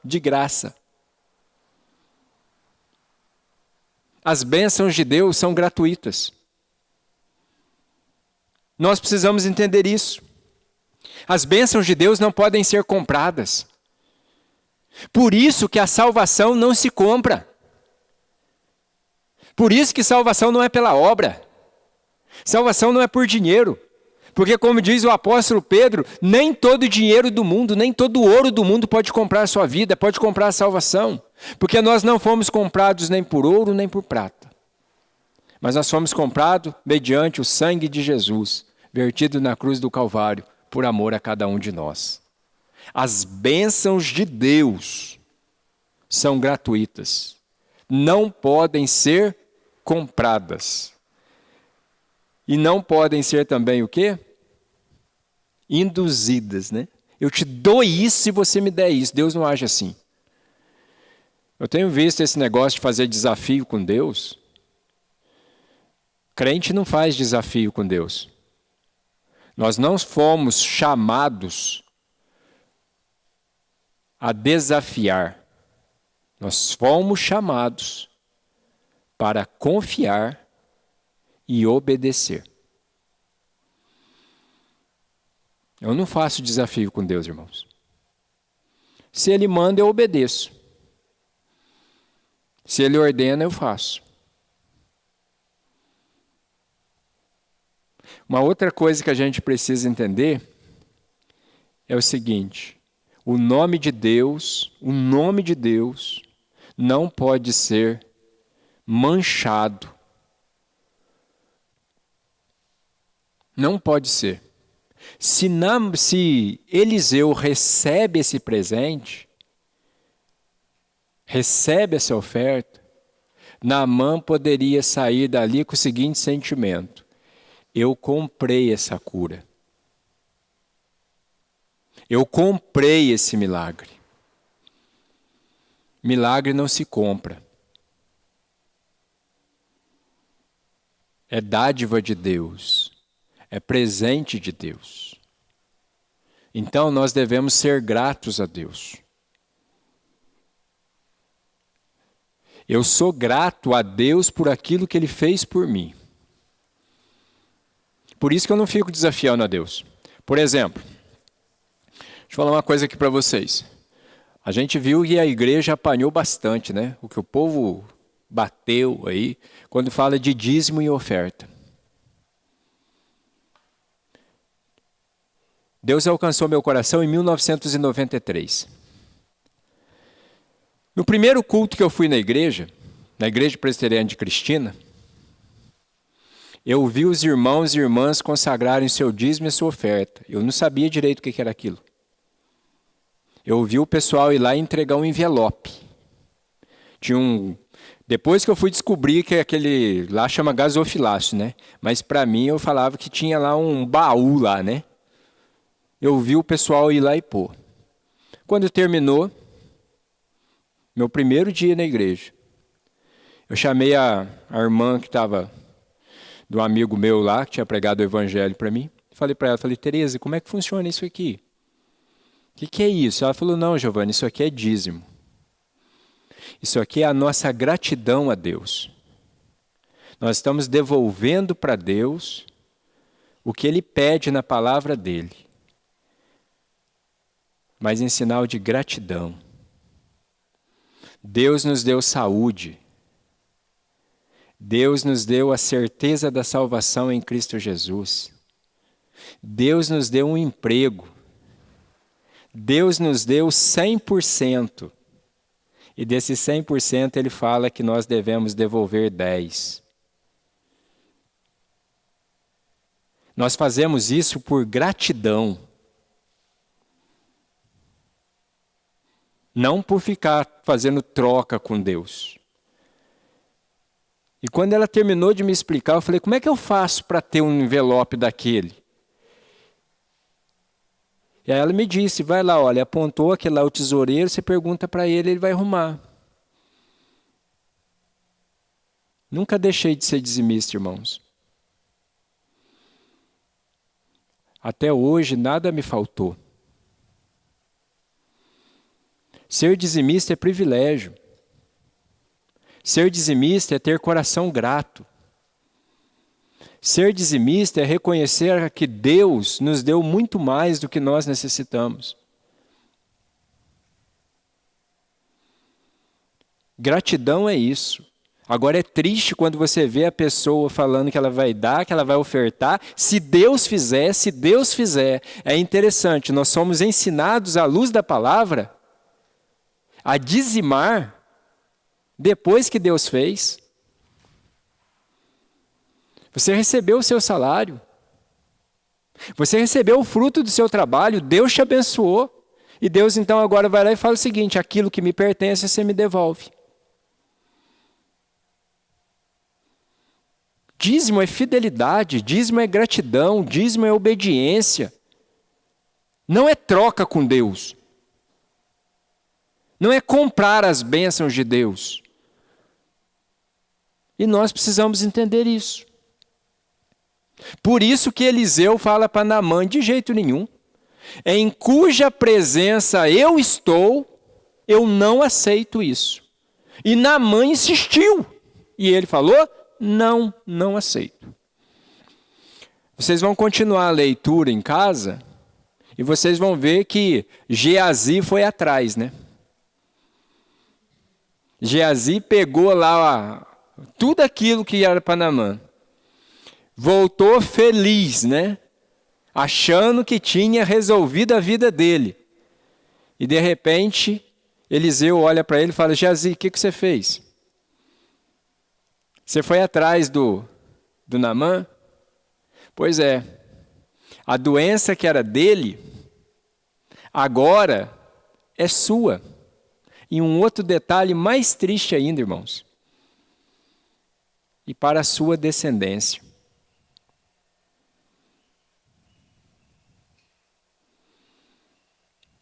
de graça. As bênçãos de Deus são gratuitas. Nós precisamos entender isso. As bênçãos de Deus não podem ser compradas. Por isso que a salvação não se compra. Por isso que salvação não é pela obra. Salvação não é por dinheiro. Porque como diz o apóstolo Pedro, nem todo dinheiro do mundo, nem todo ouro do mundo pode comprar a sua vida, pode comprar a salvação. Porque nós não fomos comprados nem por ouro, nem por prata. Mas nós fomos comprados mediante o sangue de Jesus, vertido na cruz do Calvário, por amor a cada um de nós. As bênçãos de Deus são gratuitas. Não podem ser compradas. E não podem ser também o quê? Induzidas, né? Eu te dou isso se você me der isso. Deus não age assim. Eu tenho visto esse negócio de fazer desafio com Deus. Crente não faz desafio com Deus. Nós não fomos chamados a desafiar. Nós fomos chamados para confiar e obedecer. Eu não faço desafio com Deus, irmãos. Se Ele manda, eu obedeço. Se ele ordena, eu faço. Uma outra coisa que a gente precisa entender é o seguinte: o nome de Deus não pode ser manchado. Não pode ser. Se Eliseu recebe esse presente, recebe essa oferta, Naamã poderia sair dali com o seguinte sentimento: eu comprei essa cura. Eu comprei esse milagre. Milagre não se compra. É dádiva de Deus. É presente de Deus. Então nós devemos ser gratos a Deus. Eu sou grato a Deus por aquilo que Ele fez por mim. Por isso que eu não fico desafiando a Deus. Por exemplo, deixa eu falar uma coisa aqui para vocês. A gente viu que a igreja apanhou bastante, né? O que o povo bateu aí, quando fala de dízimo e oferta. Deus alcançou meu coração em 1993. No primeiro culto que eu fui na igreja presbiteriana de Cristina, eu vi os irmãos e irmãs consagrarem seu dízimo e sua oferta. Eu não sabia direito o que era aquilo. Eu vi o pessoal ir lá e entregar um envelope. Depois que eu fui descobrir que aquele lá chama gasofilácio, né? Mas para mim eu falava que tinha lá um baú lá, né? Eu vi o pessoal ir lá e pôr. Quando terminou, meu primeiro dia na igreja, eu chamei a irmã que estava, do amigo meu lá, que tinha pregado o evangelho para mim. Falei para ela, Tereza, como é que funciona isso aqui? O que é isso? Ela falou, não, Giovanni, isso aqui é dízimo. Isso aqui é a nossa gratidão a Deus. Nós estamos devolvendo para Deus o que Ele pede na palavra dEle. Mas em sinal de gratidão. Deus nos deu saúde. Deus nos deu a certeza da salvação em Cristo Jesus. Deus nos deu um emprego. Deus nos deu 100%. E desse 100% Ele fala que nós devemos devolver 10%. Nós fazemos isso por gratidão. Não por ficar fazendo troca com Deus. E quando ela terminou de me explicar, eu falei, como é que eu faço para ter um envelope daquele? E aí ela me disse, vai lá, olha, apontou aquele lá o tesoureiro, você pergunta para ele, ele vai arrumar. Nunca deixei de ser dizimista, irmãos. Até hoje nada me faltou. Ser dizimista é privilégio. Ser dizimista é ter coração grato. Ser dizimista é reconhecer que Deus nos deu muito mais do que nós necessitamos. Gratidão é isso. Agora é triste quando você vê a pessoa falando que ela vai dar, que ela vai ofertar. Se Deus fizer. É interessante, nós somos ensinados à luz da palavra a dizimar depois que Deus fez. Você recebeu o seu salário. Você recebeu o fruto do seu trabalho. Deus te abençoou. E Deus então agora vai lá e fala o seguinte, aquilo que me pertence você me devolve. Dízimo é fidelidade, dízimo é gratidão, dízimo é obediência. Não é troca com Deus. Não é comprar as bênçãos de Deus. E nós precisamos entender isso. Por isso que Eliseu fala para Naamã, de jeito nenhum. Em cuja presença eu estou, eu não aceito isso. E Naamã insistiu. E ele falou, não aceito. Vocês vão continuar a leitura em casa, e vocês vão ver que Geazi foi atrás, né? Geazi pegou lá tudo aquilo que era para Naamã. Voltou feliz, né? Achando que tinha resolvido a vida dele. E de repente, Eliseu olha para ele e fala: Geazi, o que você fez? Você foi atrás do Naamã? Pois é, a doença que era dele, agora é sua. E um outro detalhe mais triste ainda, irmãos. E para a sua descendência.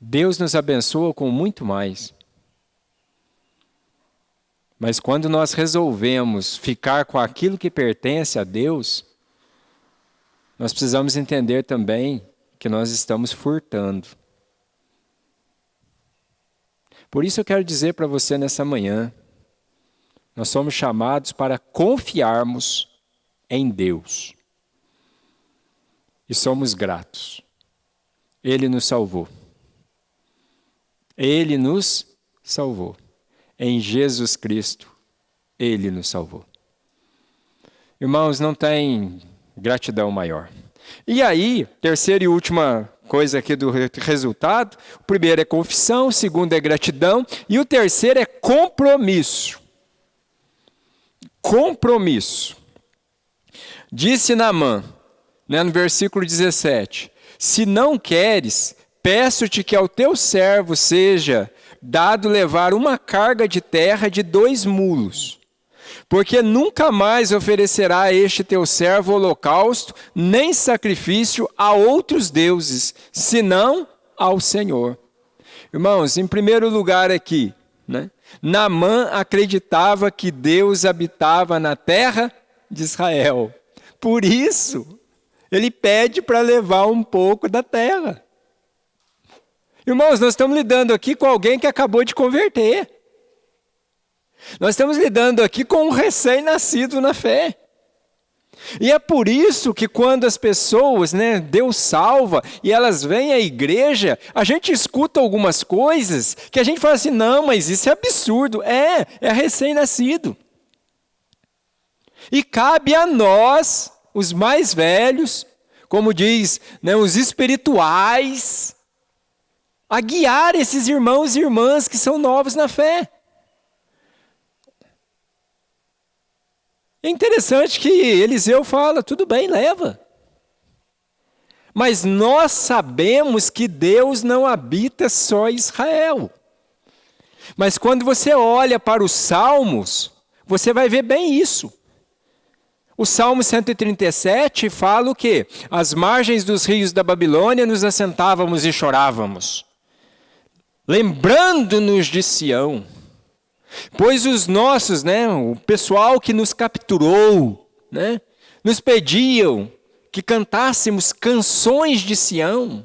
Deus nos abençoa com muito mais. Mas quando nós resolvemos ficar com aquilo que pertence a Deus, nós precisamos entender também que nós estamos furtando. Por isso eu quero dizer para você nessa manhã, nós somos chamados para confiarmos em Deus. E somos gratos. Ele nos salvou. Ele nos salvou. Em Jesus Cristo, Ele nos salvou. Irmãos, não tem gratidão maior. E aí, terceira e última coisa aqui do resultado, o primeiro é confissão, o segundo é gratidão, e o terceiro é compromisso. Compromisso. Disse Naamã, no versículo 17, se não queres, peço-te que ao teu servo seja dado levar uma carga de terra de 2 mulos, porque nunca mais oferecerá a este teu servo holocausto, nem sacrifício a outros deuses, senão ao Senhor. Irmãos, em primeiro lugar aqui, Naamã acreditava que Deus habitava na terra de Israel. Por isso, ele pede para levar um pouco da terra. Irmãos, nós estamos lidando aqui com alguém que acabou de converter. Nós estamos lidando aqui com um recém-nascido na fé. E é por isso que quando as pessoas, Deus salva e elas vêm à igreja, a gente escuta algumas coisas que a gente fala assim, não, mas isso é absurdo. É recém-nascido. E cabe a nós, os mais velhos, como diz, os espirituais, a guiar esses irmãos e irmãs que são novos na fé. É interessante que Eliseu fala, tudo bem, leva. Mas nós sabemos que Deus não habita só em Israel. Mas quando você olha para os Salmos, você vai ver bem isso. O Salmo 137 fala o quê? Às margens dos rios da Babilônia nos assentávamos e chorávamos, lembrando-nos de Sião. Pois os nossos, o pessoal que nos capturou, nos pediam que cantássemos canções de Sião.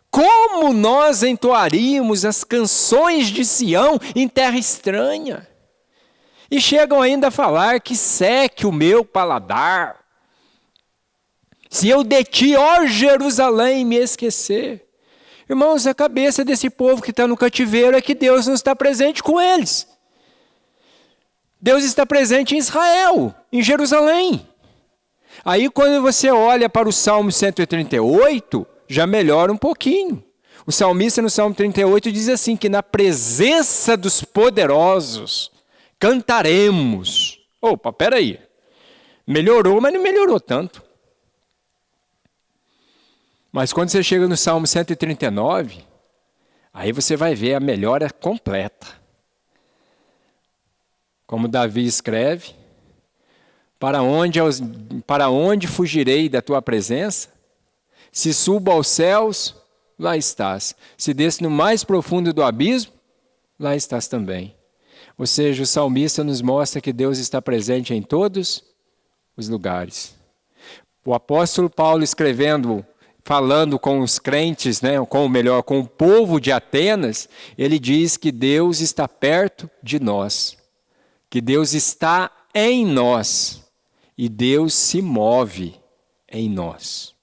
Como nós entoaríamos as canções de Sião em terra estranha? E chegam ainda a falar que seque o meu paladar, se eu de ti, ó Jerusalém, me esquecer. Irmãos, a cabeça desse povo que está no cativeiro é que Deus não está presente com eles. Deus está presente em Israel, em Jerusalém. Aí quando você olha para o Salmo 138, já melhora um pouquinho. O salmista no Salmo 38 diz assim, que na presença dos poderosos cantaremos. Opa, peraí. Melhorou, mas não melhorou tanto. Mas quando você chega no Salmo 139, aí você vai ver a melhora completa. Como Davi escreve, para onde fugirei da tua presença? Se subo aos céus, lá estás. Se desço no mais profundo do abismo, lá estás também. Ou seja, o salmista nos mostra que Deus está presente em todos os lugares. O apóstolo Paulo escrevendo, falando com os crentes, com o povo de Atenas, ele diz que Deus está perto de nós, que Deus está em nós e Deus se move em nós.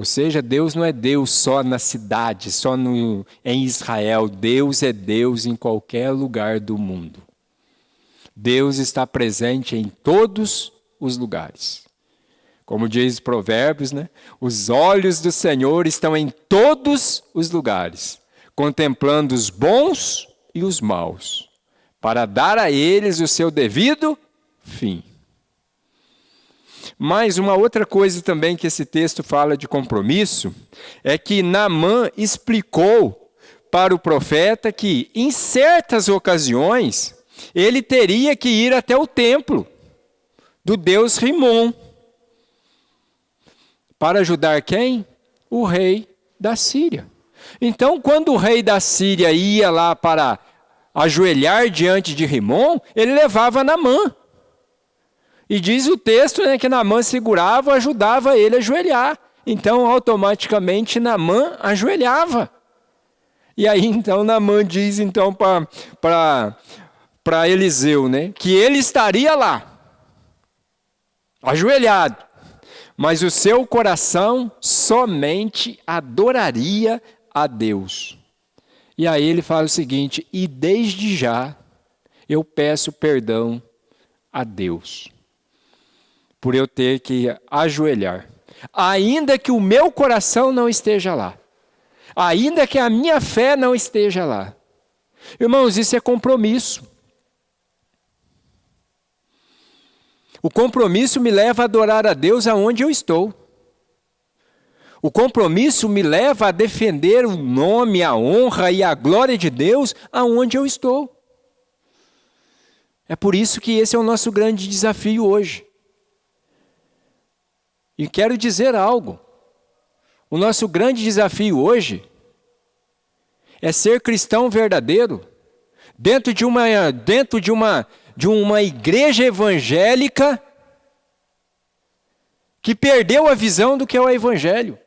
Ou seja, Deus não é Deus só na cidade, só em Israel. Deus é Deus em qualquer lugar do mundo. Deus está presente em todos os lugares. Como diz Provérbios, né? Os olhos do Senhor estão em todos os lugares, contemplando os bons e os maus, para dar a eles o seu devido fim. Mas uma outra coisa também que esse texto fala de compromisso, é que Naamã explicou para o profeta que, em certas ocasiões, ele teria que ir até o templo do deus Rimon, para ajudar quem? O rei da Síria. Então, quando o rei da Síria ia lá para ajoelhar diante de Rimon, ele levava Naamã. E diz o texto, né, que Naamã segurava, ajudava ele a ajoelhar. Então, automaticamente, Naamã ajoelhava. E aí, então, Naamã diz então para Eliseu, né, que ele estaria lá, ajoelhado, mas o seu coração somente adoraria a Deus. E aí ele fala o seguinte: e desde já eu peço perdão a Deus, por eu ter que ajoelhar, ainda que o meu coração não esteja lá, ainda que a minha fé não esteja lá. Irmãos, isso é compromisso. O compromisso me leva a adorar a Deus aonde eu estou. O compromisso me leva a defender o nome, a honra e a glória de Deus aonde eu estou. É por isso que esse é o nosso grande desafio hoje. E quero dizer algo. O nosso grande desafio hoje é ser cristão verdadeiro dentro de uma igreja evangélica que perdeu a visão do que é o evangelho.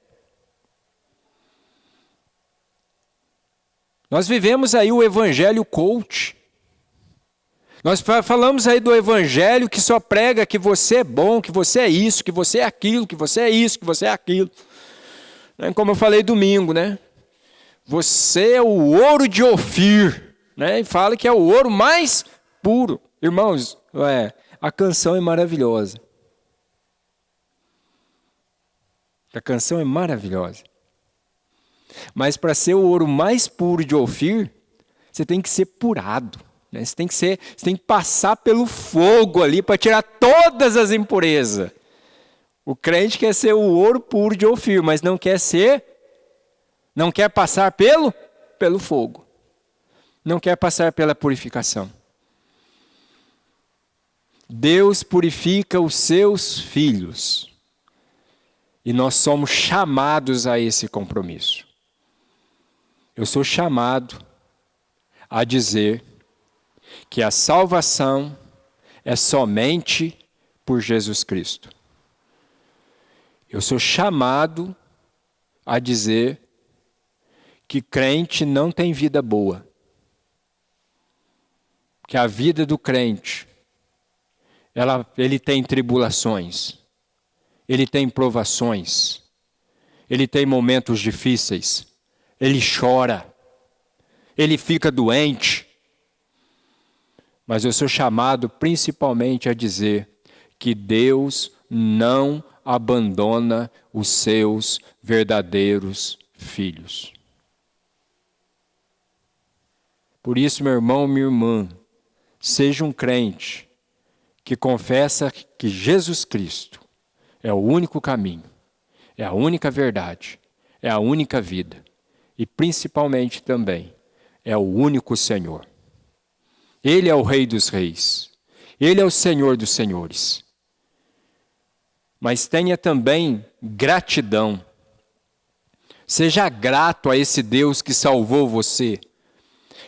Nós vivemos aí o evangelho coach. Nós falamos aí do evangelho que só prega que você é bom, que você é isso, que você é aquilo, que você é isso, que você é aquilo. Como eu falei domingo, né? Você é o ouro de Ofir, né? E fala que é o ouro mais puro. Irmãos, a canção é maravilhosa. A canção é maravilhosa. Mas para ser o ouro mais puro de Ofir, você tem que ser purado. Né? Você tem que passar pelo fogo ali para tirar todas as impurezas. O crente quer ser o ouro puro de Ofir, mas não quer passar pelo fogo. Não quer passar pela purificação. Deus purifica os seus filhos. E nós somos chamados a esse compromisso. Eu sou chamado a dizer que a salvação é somente por Jesus Cristo. Eu sou chamado a dizer que crente não tem vida boa. Que a vida do crente, ele tem tribulações, ele tem provações, ele tem momentos difíceis, ele chora, ele fica doente. Mas eu sou chamado principalmente a dizer que Deus não abandona os seus verdadeiros filhos. Por isso, meu irmão, minha irmã, seja um crente que confessa que Jesus Cristo é o único caminho, é a única verdade, é a única vida e principalmente também é o único Senhor. Ele é o Rei dos Reis, Ele é o Senhor dos Senhores. Mas tenha também gratidão. Seja grato a esse Deus que salvou você.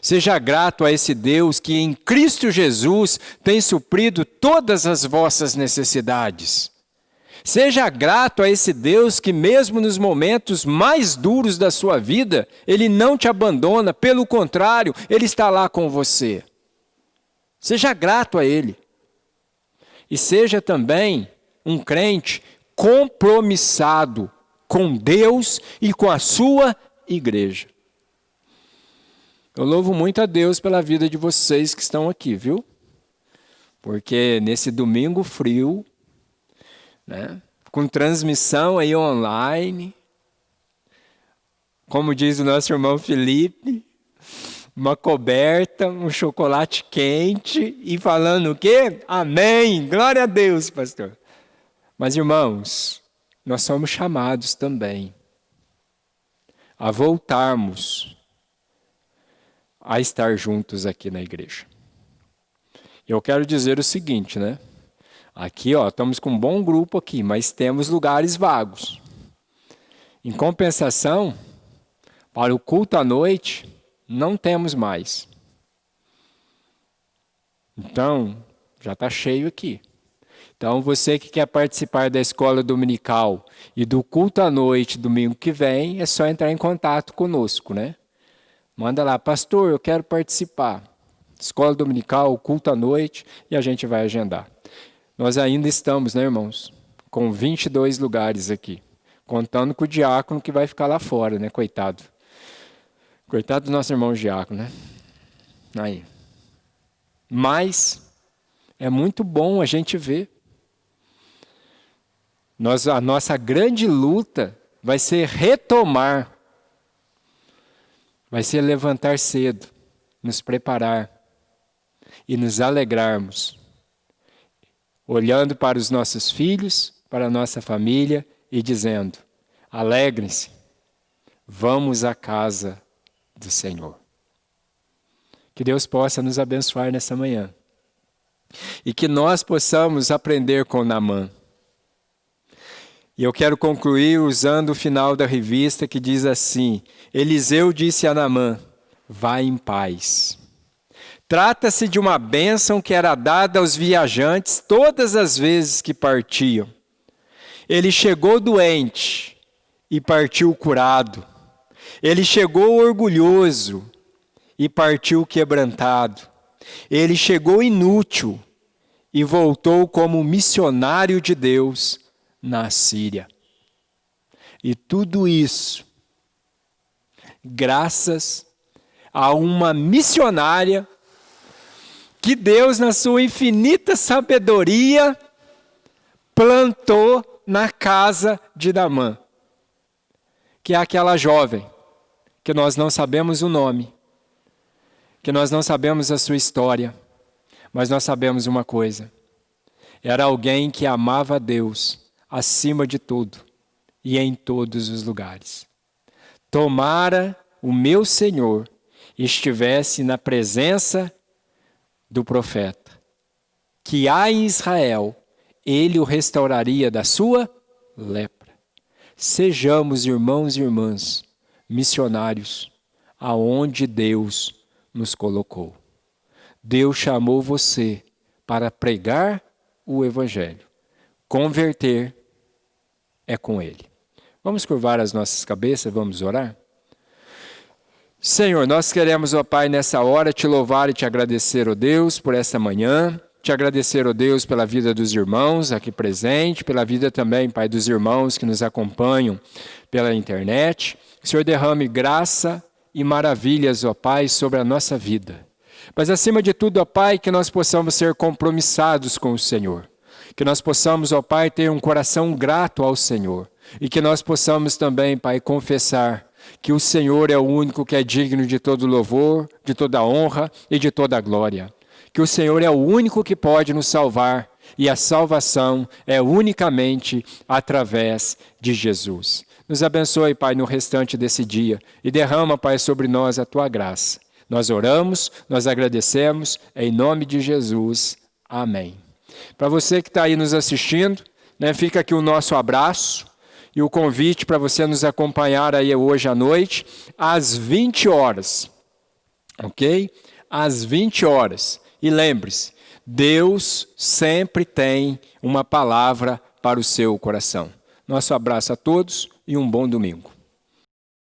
Seja grato a esse Deus que em Cristo Jesus tem suprido todas as vossas necessidades. Seja grato a esse Deus que mesmo nos momentos mais duros da sua vida, Ele não te abandona, pelo contrário, Ele está lá com você. Seja grato a Ele. E seja também um crente compromissado com Deus e com a sua igreja. Eu louvo muito a Deus pela vida de vocês que estão aqui, viu? Porque nesse domingo frio, né, com transmissão aí online, como diz o nosso irmão Felipe, uma coberta, um chocolate quente e falando o quê? Amém! Glória a Deus, pastor. Mas, irmãos, nós somos chamados também a voltarmos a estar juntos aqui na igreja. Eu quero dizer o seguinte, né? Aqui, estamos com um bom grupo aqui, mas temos lugares vagos. Em compensação, para o culto à noite, não temos mais. Então, já está cheio aqui. Então, você que quer participar da escola dominical e do culto à noite, domingo que vem, é só entrar em contato conosco, né? Manda lá, pastor, eu quero participar. Escola dominical, culto à noite, e a gente vai agendar. Nós ainda estamos, né, irmãos, com 22 lugares aqui, contando com o diácono que vai ficar lá fora, né, coitado. Coitado do nosso irmão diácono, né? Aí. Mas é muito bom a gente ver. A nossa grande luta vai ser retomar, vai ser levantar cedo, nos preparar e nos alegrarmos, olhando para os nossos filhos, para a nossa família e dizendo: alegrem-se, vamos à casa do Senhor. Que Deus possa nos abençoar nessa manhã. E que nós possamos aprender com Naamã. E eu quero concluir usando o final da revista que diz assim: Eliseu disse a Naamã: vá em paz. Trata-se de uma bênção que era dada aos viajantes todas as vezes que partiam. Ele chegou doente e partiu curado. Ele chegou orgulhoso e partiu quebrantado. Ele chegou inútil e voltou como missionário de Deus na Síria. E tudo isso graças a uma missionária que Deus, na sua infinita sabedoria, plantou na casa de Naamã, que é aquela jovem que nós não sabemos o nome, que nós não sabemos a sua história, mas nós sabemos uma coisa: era alguém que amava a Deus acima de tudo e em todos os lugares. Tomara o meu Senhor estivesse na presença do profeta, que há em Israel, ele o restauraria da sua lepra. Sejamos, irmãos e irmãs, missionários aonde Deus nos colocou. Deus chamou você para pregar o Evangelho. Converter é com Ele. Vamos curvar as nossas cabeças, vamos orar? Senhor, nós queremos, ó Pai, nessa hora te louvar e te agradecer, ó Deus, por essa manhã. Te agradecer, ó Deus, pela vida dos irmãos aqui presentes, pela vida também, Pai, dos irmãos que nos acompanham pela internet. Que o Senhor derrame graça e maravilhas, ó Pai, sobre a nossa vida. Mas acima de tudo, ó Pai, que nós possamos ser compromissados com o Senhor. Que nós possamos, ó Pai, ter um coração grato ao Senhor. E que nós possamos também, Pai, confessar que o Senhor é o único que é digno de todo louvor, de toda honra e de toda glória. Que o Senhor é o único que pode nos salvar e a salvação é unicamente através de Jesus. Nos abençoe, Pai, no restante desse dia e derrama, Pai, sobre nós a Tua graça. Nós oramos, nós agradecemos, em nome de Jesus. Amém. Para você que está aí nos assistindo, né, fica aqui o nosso abraço e o convite para você nos acompanhar aí hoje à noite, às 20 horas. Ok? Às 20 horas. E lembre-se, Deus sempre tem uma palavra para o seu coração. Nosso abraço a todos e um bom domingo.